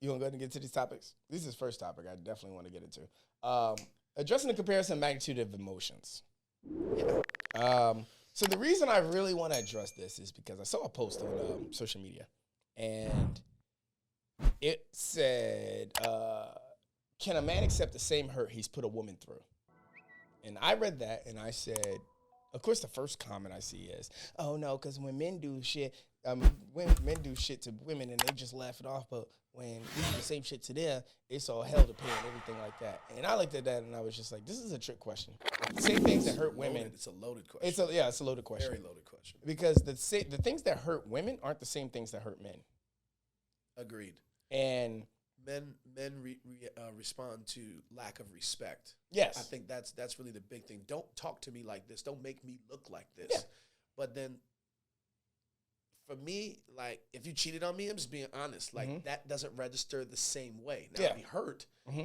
You want to go ahead and get to these topics? This is the first topic I definitely want to get into. Addressing the comparison magnitude of emotions. Yeah. So the reason I really want to address this is because I saw a post on social media, and it said, can a man accept the same hurt he's put a woman through? And I read that, and I said, of course, the first comment I see is, oh, no, because when men do shit, when men do shit to women and they just laugh it off, but when we do the same shit to them, it's all hell to pay and everything like that. And I looked at that, and I was just like, this is a trick question. The same things that hurt women. It's a loaded question. It's a loaded question. Very loaded question. Because the things that hurt women aren't the same things that hurt men. Agreed. And men respond to lack of respect. Yes. I think that's really the big thing. Don't talk to me like this. Don't make me look like this. Yeah. But then, for me, like, if you cheated on me, I'm just being honest. Like, that doesn't register the same way. Now, I'd be hurt,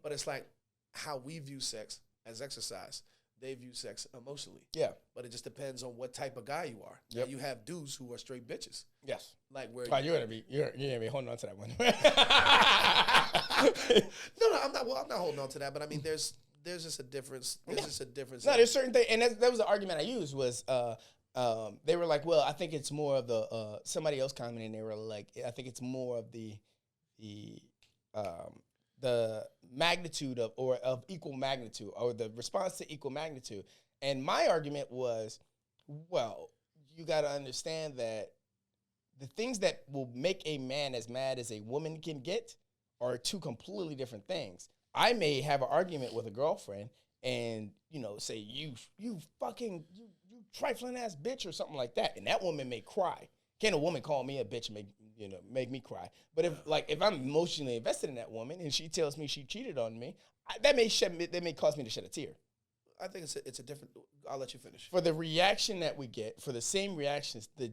but it's like how we view sex as exercise. They view sex emotionally. Yeah. But it just depends on what type of guy you are. Yep. You have dudes who are straight bitches. Yes. Like where you're gonna be holding on to that one. No, I'm not holding on to that. But I mean, there's just a difference. There's just a difference. No, there's certain things, and that was the argument I used was they were like, well, I think it's more of the somebody else commented, and they were like, I think it's more of the magnitude of equal magnitude, or the response to equal magnitude. And my argument was, well, you got to understand that the things that will make a man as mad as a woman can get are two completely different things. I may have an argument with a girlfriend and, say, you trifling ass bitch or something like that, and that woman may cry. Can a woman call me a bitch and make me cry? But if I'm emotionally invested in that woman and she tells me she cheated on me, that may cause me to shed a tear. I think it's a different. I'll let you finish. For the reaction that we get, for the same reactions, the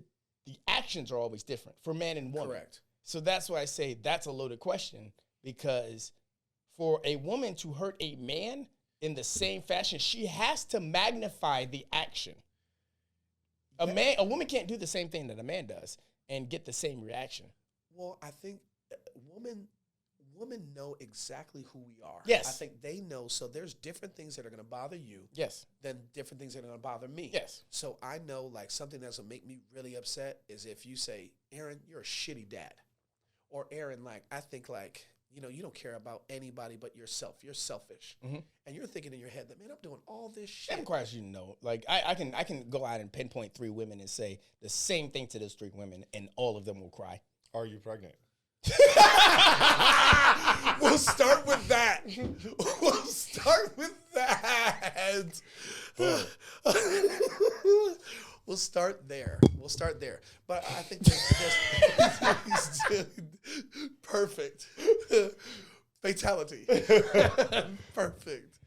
actions are always different for man and woman. Correct. So that's why I say that's a loaded question, because for a woman to hurt a man in the same fashion, she has to magnify the action. A woman can't do the same thing that a man does and get the same reaction. Well, I think women know exactly who we are. Yes. I think they know. So there's different things that are going to bother you. Yes. Than different things that are going to bother me. Yes. So I know, like, something that's going to make me really upset is if you say, Aaron, you're a shitty dad. Or Aaron, like, I think, like, you don't care about anybody but yourself. You're selfish. Mm-hmm. And you're thinking in your head that, man, I'm doing all this shit. Of course, like, I can go out and pinpoint 3 women and say the same thing to those 3 women, and all of them will cry. Are you pregnant? We'll start with that. We'll start there. But I think there's perfect. Fatality. Perfect.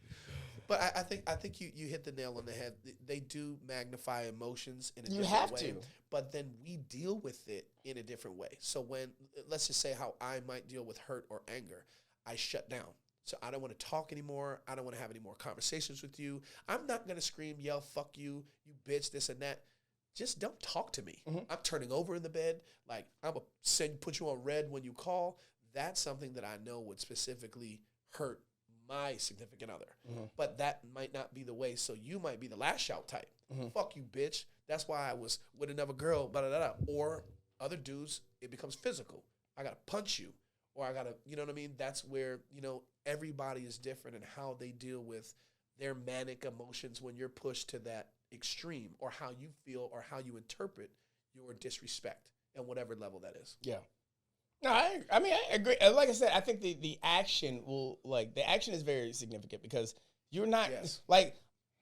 But I think you hit the nail on the head. They do magnify emotions in a different way. But then we deal with it in a different way. So let's just say how I might deal with hurt or anger. I shut down. So I don't want to talk anymore. I don't want to have any more conversations with you. I'm not going to scream, yell, fuck you, you bitch, this and that. Just don't talk to me. Mm-hmm. I'm turning over in the bed. Like, I'm going to put you on red when you call. That's something that I know would specifically hurt my significant other. Mm-hmm. But that might not be the way. So you might be the lash out type. Mm-hmm. Fuck you, bitch. That's why I was with another girl, blah, blah, blah. Or other dudes, it becomes physical. I got to punch you. Or I got to, you know what I mean? That's where, everybody is different in how they deal with their manic emotions when you're pushed to that extreme, or how you feel or how you interpret your disrespect at whatever level that is. Yeah. No, I agree. Like I said, I think the action the action is very significant, because you're not, like,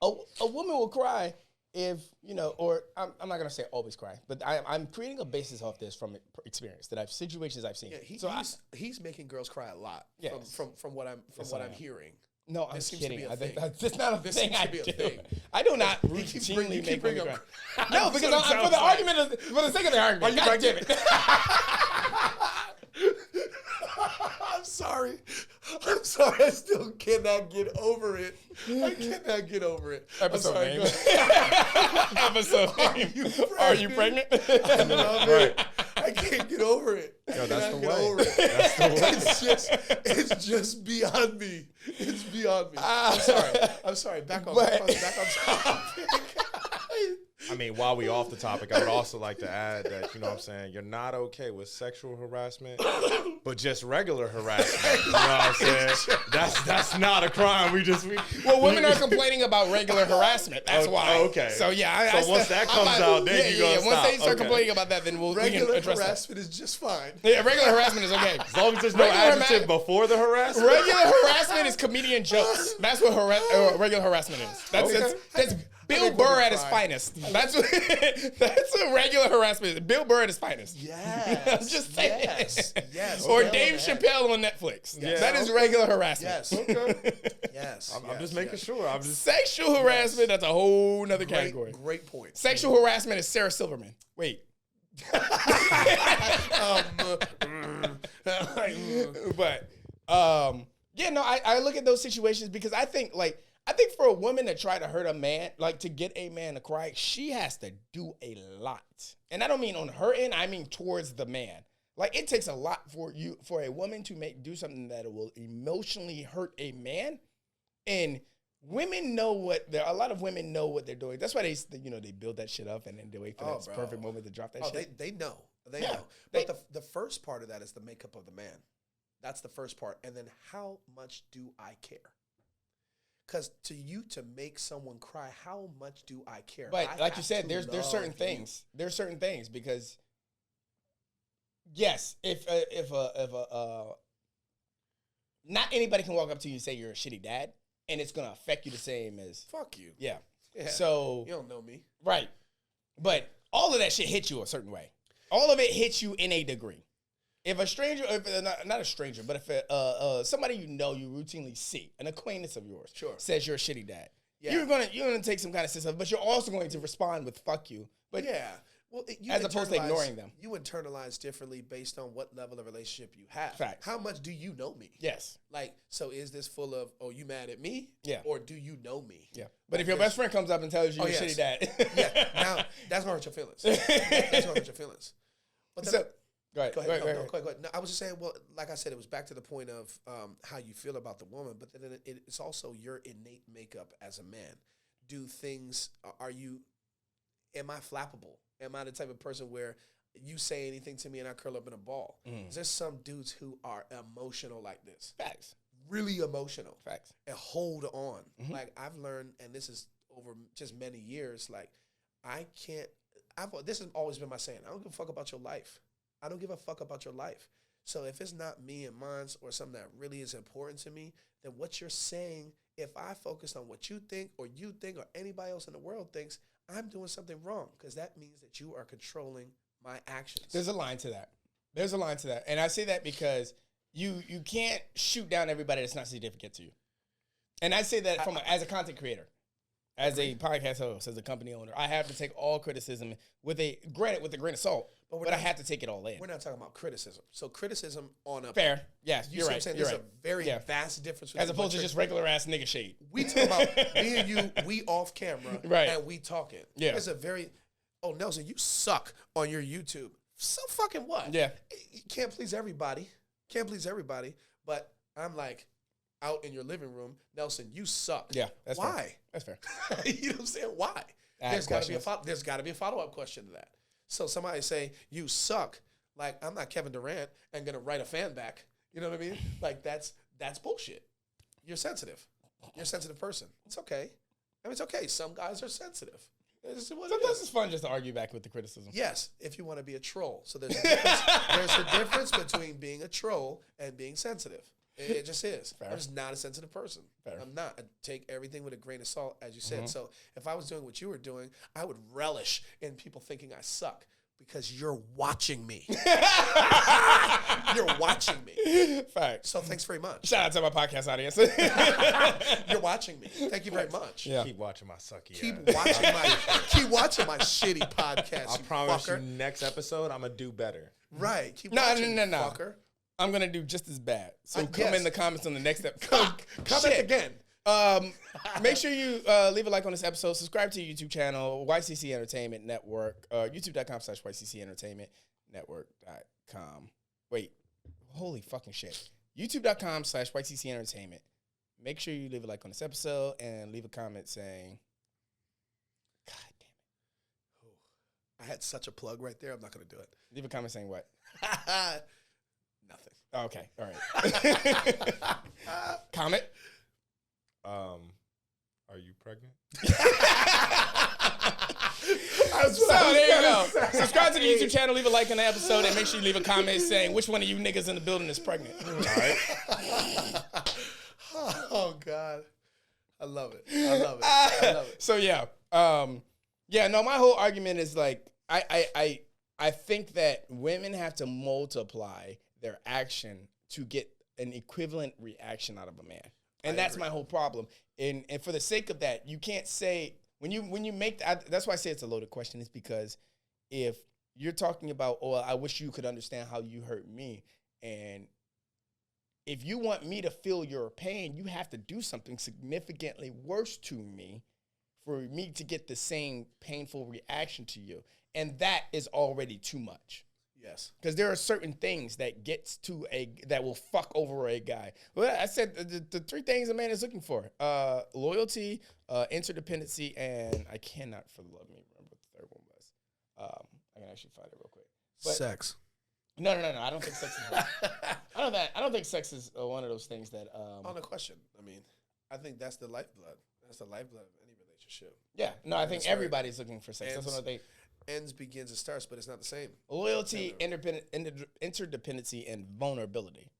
a woman will cry if, or I'm not going to say always cry, but I'm creating a basis off this from situations I've seen. Yeah, he's making girls cry a lot from what I'm hearing. No, I'm kidding. That's not a thing I do. I do not routinely make women cry. No, because for the argument, for the sake of the argument, God damn it. I'm sorry. I still cannot get over it. Episode name. Episode name. Are you pregnant? I love it. I can't get over it. Yo, that's the get way. over it. That's the way. It's just beyond me. It's beyond me. I'm sorry. Back on topic. I mean, while we off the topic, I would also like to add that, you know what I'm saying, you're not okay with sexual harassment, but just regular harassment. You know what I'm saying? That's not a crime. Well, women are complaining about regular harassment. That's why. Okay. So yeah. So once that comes out, then you gonna Once stop. they start Okay. complaining about that, then we can Regular address harassment is just fine. that. Yeah, regular harassment is okay. As long as there's no Regular adjective before the harassment. Regular harassment is comedian jokes. That's what regular harassment is. That's Bill Burr at his finest. That's what regular harassment is. Bill Burr at his finest. Yes. I'm just saying. Yes. Or Okay. Dave Chappelle on Netflix. Yes. That is regular harassment. Yes. Yes. I'm just making sure. I'm just Sexual harassment, that's a whole nother category. Great point. Sexual harassment is Sarah Silverman. Wait. But yeah, no, I look at those situations because I think for a woman to try to hurt a man, like to get a man to cry, she has to do a lot. And I don't mean on her end, I mean towards the man. Like it takes a lot for a woman to do something that will emotionally hurt a man. And women know a lot of women know what they're doing. That's why they build that shit up and then they wait for that perfect moment to drop that shit. They know. They know. But the first part of that is the makeup of the man. That's the first part. And then how much do I care? Because to make someone cry, how much do I care? But like you said, there's certain things. There's certain things because yes, if not anybody can walk up to you and say you're a shitty dad, and it's gonna affect you the same as fuck you. Yeah. Yeah. So you don't know me, right? But all of that shit hits you a certain way. All of it hits you in a degree. If a stranger, not a stranger, but if somebody you routinely see, an acquaintance of yours, says you're a shitty dad, you're gonna take some kind of stuff, but you're also going to respond with "fuck you." But yeah, well, as opposed to ignoring them, you internalize differently based on what level of relationship you have. Facts. How much do you know me? Yes. Like, so is this full of you mad at me? Yeah. Or do you know me? Yeah. But if your best friend comes up and tells you you're a shitty dad, yeah, now that's gonna hurt your feelings. That's gonna hurt your feelings. But then, Go ahead. Go ahead. No, I was just saying, well, like I said, it was back to the point of how you feel about the woman, but then it's also your innate makeup as a man. Am I flappable? Am I the type of person where you say anything to me and I curl up in a ball? There's some dudes who are emotional like this. Facts. Really emotional. Facts. And hold on. Like I've learned, and this is over just many years, like this has always been my saying, I don't give a fuck about your life. I don't give a fuck about your life. So if it's not me and mine or something that really is important to me, then what you're saying, if I focus on what you think or anybody else in the world thinks, I'm doing something wrong because that means that you are controlling my actions. There's a line to that. And I say that because you can't shoot down everybody that's not significant to you. And I say that as a content creator. As a podcast host, as a company owner, I have to take all criticism with a grain of salt, but I have to take it all in. We're not talking about criticism. So criticism on a fair, yes, you're right. Saying there's a very vast difference as opposed to just regular ass nigga shade. We talk about me and you, we off camera, right? And we talking. Yeah, there's a very Nelson, you suck on your YouTube. So fucking what? Yeah, you can't please everybody. But I'm like, out in your living room, Nelson, you suck. Yeah, that's why? Fair. That's fair. You know what I'm saying? Why? There's got to be a follow-up question to that. So somebody say you suck, like I'm not Kevin Durant and gonna write a fan back. You know what I mean? Like that's bullshit. You're sensitive. You're a sensitive person. It's okay. I mean, it's okay. Some guys are sensitive. Sometimes it's fun just to argue back with the criticism. Yes, if you want to be a troll. So there's a difference between being a troll and being sensitive. It just is. Fair. I'm just not a sensitive person. Fair. I'm not. I take everything with a grain of salt, as you said. So if I was doing what you were doing, I would relish in people thinking I suck because you're watching me. You're watching me. Fact. So thanks very much. Shout out to my podcast audience. You're watching me. Thank you very much. Yeah. Keep watching my sucky. Keep watching my shitty podcast. I promise you, next episode I'm gonna do better. Right. Keep no. Fucker. I'm going to do just as bad. So come in the comments on the next episode. Comment again. Make sure you leave a like on this episode. Subscribe to the YouTube channel, YCC Entertainment Network, youtube.com/YCC Entertainment Network.com. Wait. Holy fucking shit. YouTube.com/YTC Entertainment. Make sure you leave a like on this episode and leave a comment saying, God damn it. I had such a plug right there. I'm not going to do it. Leave a comment saying what? Nothing. Oh, okay. All right. Comment. Are you pregnant? So there you go. Subscribe to the YouTube channel, leave a like on the episode, and make sure you leave a comment saying which one of you niggas in the building is pregnant. All right. Oh God, I love it. I love it. I love it. So yeah, no. My whole argument is like I think that women have to multiply their action to get an equivalent reaction out of a man, and that's my whole problem. And for the sake of that, you can't say when you make that's why I say it's a loaded question. Is because if you're talking about, oh, I wish you could understand how you hurt me, and if you want me to feel your pain, you have to do something significantly worse to me for me to get the same painful reaction to you. And that is already too much. Yes. Because there are certain things that that will fuck over a guy. Well, I said the three things a man is looking for. Loyalty, interdependency, and I cannot for the love of me remember what the third one was. I can actually find it real quick. But Sex. No. I don't think sex is I don't think sex is one of those things that On a question. I mean, I think that's the lifeblood. That's the lifeblood of any relationship. Yeah. No, I think everybody's looking for sex. That's one of the things. Ends begins and starts, but it's not the same. Loyalty, interdependency, and vulnerability.